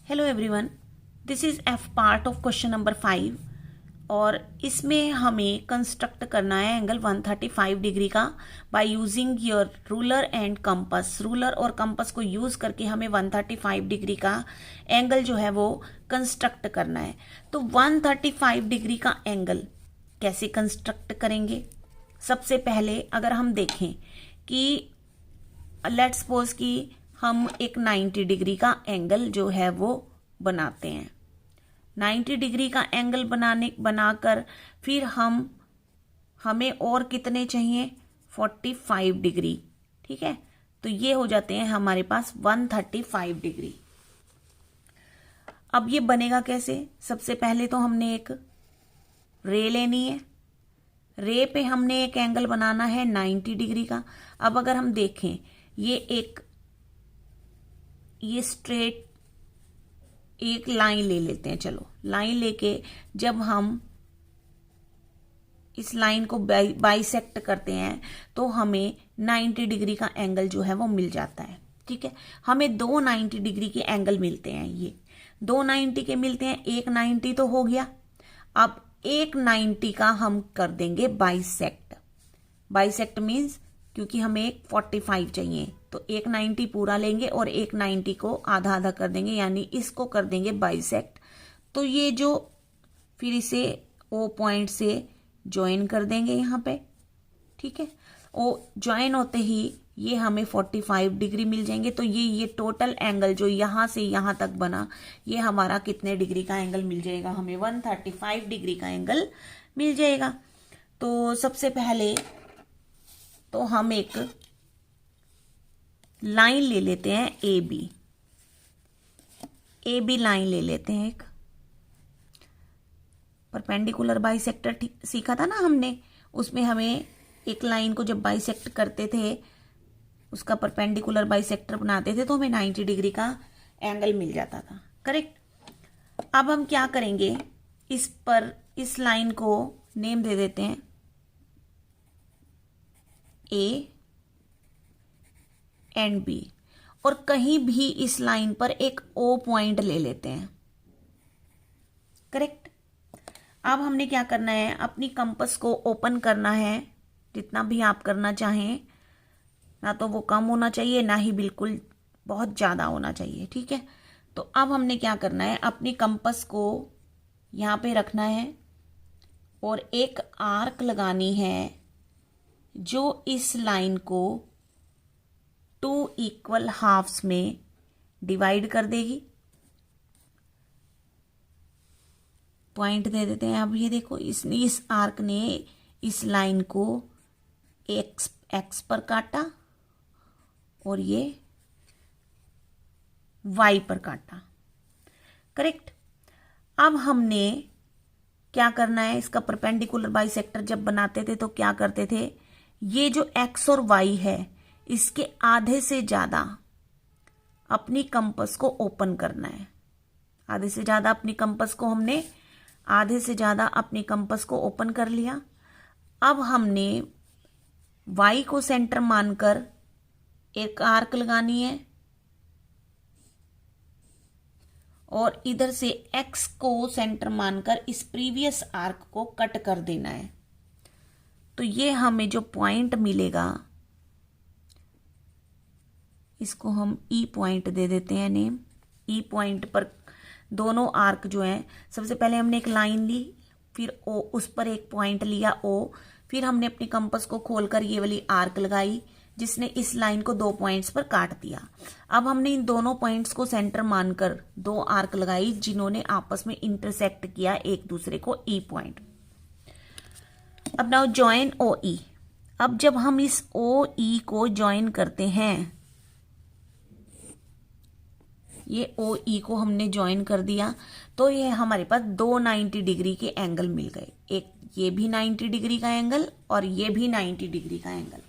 Hello everyone, this is F part of question number 5 और इसमें हमें कंस्ट्रक्ट करना है एंगल 135 डिग्री का by using your ruler and compass. Ruler और कंपास को यूज करके हमें 135 डिग्री का एंगल जो है वो कंस्ट्रक्ट करना है। तो 135 डिग्री का एंगल कैसे कंस्ट्रक्ट करेंगे? सबसे पहले अगर हम देखें कि लेट्स सपोज कि हम एक 90 डिग्री का एंगल जो है वो बनाते हैं। 90 डिग्री का एंगल बनाकर फिर हमें और कितने चाहिए? 45 डिग्री। ठीक है, तो ये हो जाते हैं हमारे पास 135 डिग्री। अब ये बनेगा कैसे? सबसे पहले तो हमने एक रे लेनी है। रे पे हमने एक एंगल बनाना है 90 डिग्री का। अब अगर हम देखें ये स्ट्रेट एक लाइन ले लेते हैं। चलो लाइन लेके जब हम इस लाइन को बाइसेक्ट करते हैं तो हमें 90 डिग्री का एंगल जो है वो मिल जाता है। ठीक है, हमें दो 90 डिग्री के एंगल मिलते हैं। ये दो 90 के मिलते हैं, एक 90 तो हो गया। अब एक 90 का हम कर देंगे बाइसेक्ट। बाइसेक्ट मीन्स क्योंकि हमें एक 45 चाहिए तो एक 90 पूरा लेंगे और एक 90 को आधा आधा कर देंगे, यानी इसको कर देंगे बाइसेक्ट। तो ये जो फिर इसे ओ पॉइंट से ज्वाइन कर देंगे यहाँ पे। ठीक है, ओ ज्वाइन होते ही ये हमें 45 डिग्री मिल जाएंगे। तो ये टोटल एंगल जो यहाँ से यहाँ तक बना, ये हमारा कितने डिग्री का एंगल मिल जाएगा? हमें 135 डिग्री का एंगल मिल जाएगा। तो सबसे पहले तो हम एक लाइन ले लेते हैं ए बी लाइन ले लेते हैं। एक परपेंडिकुलर बाइसेक्टर सीखा था ना हमने, उसमें हमें एक लाइन को जब बाइसेक्ट करते थे, उसका परपेंडिकुलर बाइसेक्टर बनाते थे तो हमें 90 डिग्री का एंगल मिल जाता था। करेक्ट। अब हम क्या करेंगे, इस लाइन को नेम दे देते हैं ए एंड बी, और कहीं भी इस लाइन पर एक ओ पॉइंट ले लेते हैं। करेक्ट। अब हमने क्या करना है, अपनी कंपास को ओपन करना है, जितना भी आप करना चाहें। ना तो वो कम होना चाहिए, ना ही बिल्कुल बहुत ज़्यादा होना चाहिए। ठीक है, तो अब हमने क्या करना है, अपनी कंपास को यहाँ पे रखना है और एक आर्क लगानी है जो इस लाइन को 2 इक्वल हाफ्स में डिवाइड कर देगी। पॉइंट दे देते हैं। अब ये देखो, इस आर्क ने इस लाइन को एक्स पर काटा और ये वाई पर काटा। करेक्ट। अब हमने क्या करना है, इसका परपेंडिकुलर बाइसेक्टर जब बनाते थे तो क्या करते थे, ये जो एक्स और वाई है इसके आधे से ज्यादा अपनी कंपास को ओपन करना है। आधे से ज्यादा अपनी कंपास को ओपन कर लिया। अब हमने y को सेंटर मानकर एक आर्क लगानी है और इधर से x को सेंटर मानकर इस प्रीवियस आर्क को कट कर देना है। तो ये हमें जो पॉइंट मिलेगा, इसको हम ई पॉइंट दे देते हैं नेम। ई पॉइंट पर दोनों आर्क जो हैं, सबसे पहले हमने एक लाइन ली, फिर ओ, उस पर एक पॉइंट लिया ओ, फिर हमने अपनी कंपास को खोलकर ये वाली आर्क लगाई जिसने इस लाइन को 2 पॉइंट्स पर काट दिया। अब हमने इन दोनों पॉइंट्स को सेंटर मानकर 2 आर्क लगाई जिन्होंने आपस में इंटरसेक्ट किया एक दूसरे को ई पॉइंट। अब नाउ ज्वाइन ओ ई। अब जब हम इस ओ ई को ज्वाइन करते हैं, ये ओ ई को हमने ज्वाइन कर दिया तो ये हमारे पास 2 90 डिग्री के एंगल मिल गए। एक ये भी 90 डिग्री का एंगल और ये भी 90 डिग्री का एंगल।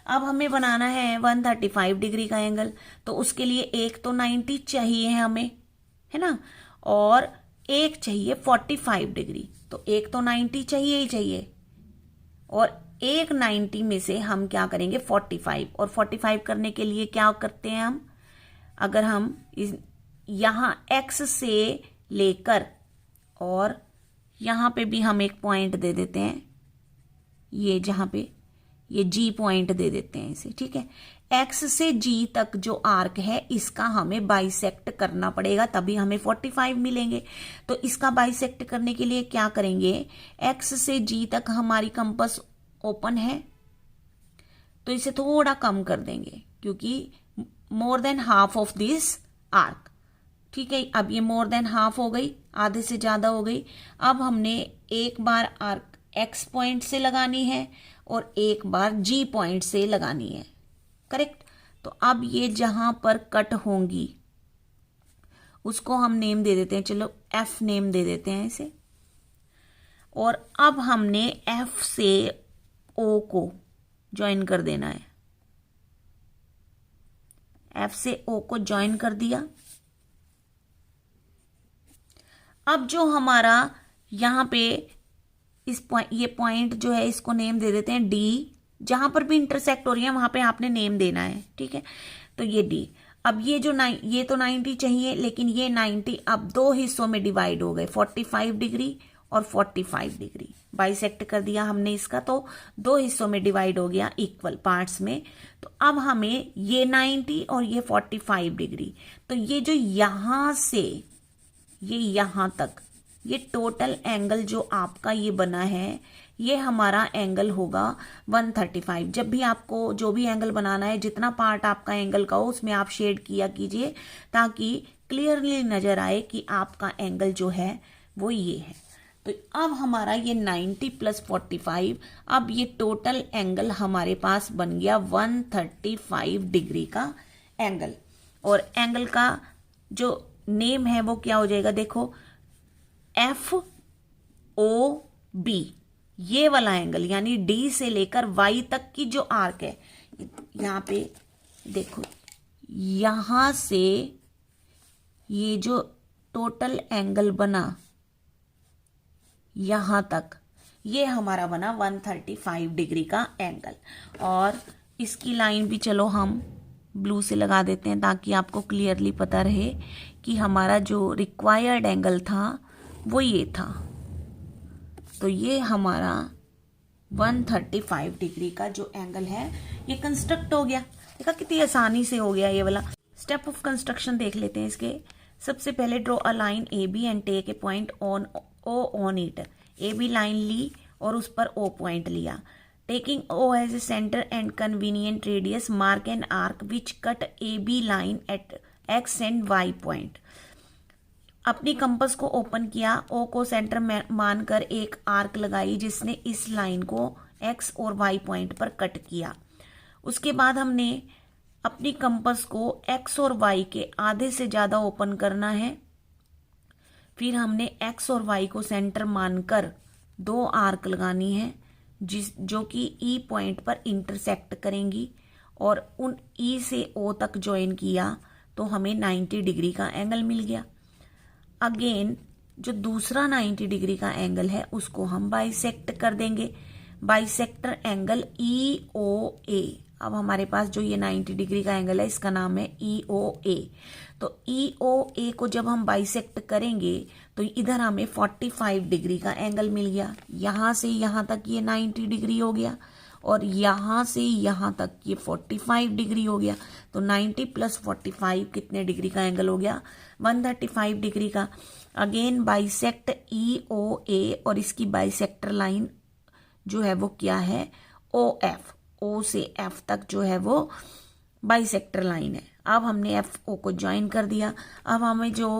अब हमें बनाना है 135 डिग्री का एंगल, तो उसके लिए एक तो 90 चाहिए हमें, है ना, और एक चाहिए 45 डिग्री। तो एक तो 90 चाहिए ही चाहिए, और एक 90 में से हम क्या करेंगे 45, और 45 करने के लिए क्या करते हैं हम, अगर हम यहाँ x से लेकर और यहाँ पे भी हम एक पॉइंट दे देते हैं, ये जहाँ पे ये G पॉइंट दे देते हैं इसे, ठीक है। X से G तक जो आर्क है इसका हमें बाइसेक्ट करना पड़ेगा, तभी हमें 45 मिलेंगे। तो इसका बाइसेक्ट करने के लिए क्या करेंगे, X से G तक हमारी कंपास ओपन है तो इसे थोड़ा कम कर देंगे, क्योंकि more than half of this arc, ठीक है। अब ये मोर देन हाफ हो गई, आधे से ज्यादा हो गई। अब हमने एक बार आर्क X पॉइंट से लगानी है और एक बार G पॉइंट से लगानी है, करेक्ट। तो अब ये जहां पर कट होंगी उसको हम नेम दे देते हैं, चलो F नेम दे देते हैं इसे। और अब हमने F से O को ज्वाइन कर देना है, F से O को ज्वाइन कर दिया। अब जो हमारा यहां पे इस पॉइंट, ये पॉइंट जो है इसको नेम दे देते हैं D। जहां पर भी इंटरसेक्ट हो रही है वहां पे आपने नेम देना है, ठीक है। तो ये D, अब ये जो ये तो 90 चाहिए, लेकिन ये 90 अब दो हिस्सों में डिवाइड हो गए, 45 डिग्री और 45 डिग्री। बाइसेक्ट कर दिया हमने इसका, तो दो हिस्सों में डिवाइड हो गया इक्वल पार्ट्स में। तो अब हमें ये 90 और ये 45 डिग्री, तो ये जो यहां से ये यहां तक ये टोटल एंगल जो आपका ये बना है, ये हमारा एंगल होगा 135। जब भी आपको जो भी एंगल बनाना है, जितना पार्ट आपका एंगल का हो उसमें आप शेड किया कीजिए, ताकि क्लियरली नजर आए कि आपका एंगल जो है वो ये है। तो अब हमारा ये 90 प्लस 45, अब ये टोटल एंगल हमारे पास बन गया 135 डिग्री का एंगल। और एंगल का जो नेम है वो क्या हो जाएगा, देखो FOB, ये वाला एंगल, यानी D से लेकर Y तक की जो आर्क है, यहां पे देखो, यहां से ये जो टोटल एंगल बना यहां तक, ये हमारा बना 135 डिग्री का एंगल। और इसकी लाइन भी चलो हम ब्लू से लगा देते हैं, ताकि आपको क्लियरली पता रहे कि हमारा जो रिक्वायर्ड एंगल था वो ये था। तो ये हमारा 135 डिग्री का जो एंगल है ये कंस्ट्रक्ट हो गया। देखा कितनी आसानी से हो गया ये वाला। स्टेप ऑफ कंस्ट्रक्शन देख लेते हैं इसके। सबसे पहले draw a line AB and take a point on O on it. AB line ली और उस पर O पॉइंट लिया। Taking O as a centre and convenient radius, mark an arc which cut AB line at X and Y point. अपनी compass को open किया, O को centre मानकर एक आर्क लगाई जिसने इस लाइन को X और Y पॉइंट पर कट किया। उसके बाद हमने अपनी कंपास को X और Y के आधे से ज्यादा ओपन करना है। फिर हमने X और Y को सेंटर मानकर दो आर्क लगानी है जो कि E पॉइंट पर इंटरसेक्ट करेंगी, और उन E से O तक ज्वाइन किया तो हमें 90 डिग्री का एंगल मिल गया। अगेन जो दूसरा 90 डिग्री का एंगल है उसको हम बाइसेक्ट कर देंगे। Bisector angle EOA। अब हमारे पास जो ये 90 डिग्री का एंगल है इसका नाम है EOA। तो EOA को जब हम बाइसेक्ट करेंगे तो इधर हमें 45 डिग्री का एंगल मिल गया। यहां से यहां तक ये 90 डिग्री हो गया और यहां से यहां तक ये 45 डिग्री हो गया। तो 90 प्लस 45 कितने डिग्री का एंगल हो गया, 135 डिग्री का। अगेन बाइसेक्ट EOA और इसकी बाइसेक्टर लाइन जो है वो क्या है, OF। O से F तक जो है वो बाइसेक्टर लाइन है। अब हमने FO को ज्वाइन कर दिया। अब हमें जो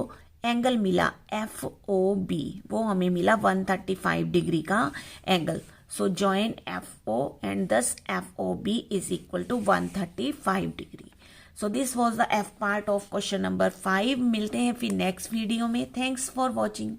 एंगल मिला FOB वो हमें मिला 135 डिग्री का angle. So join FO and thus FOB is equal to 135 degree. So this was the F part of question number 5. मिलते हैं फिर नेक्स्ट वीडियो में। Thanks for watching.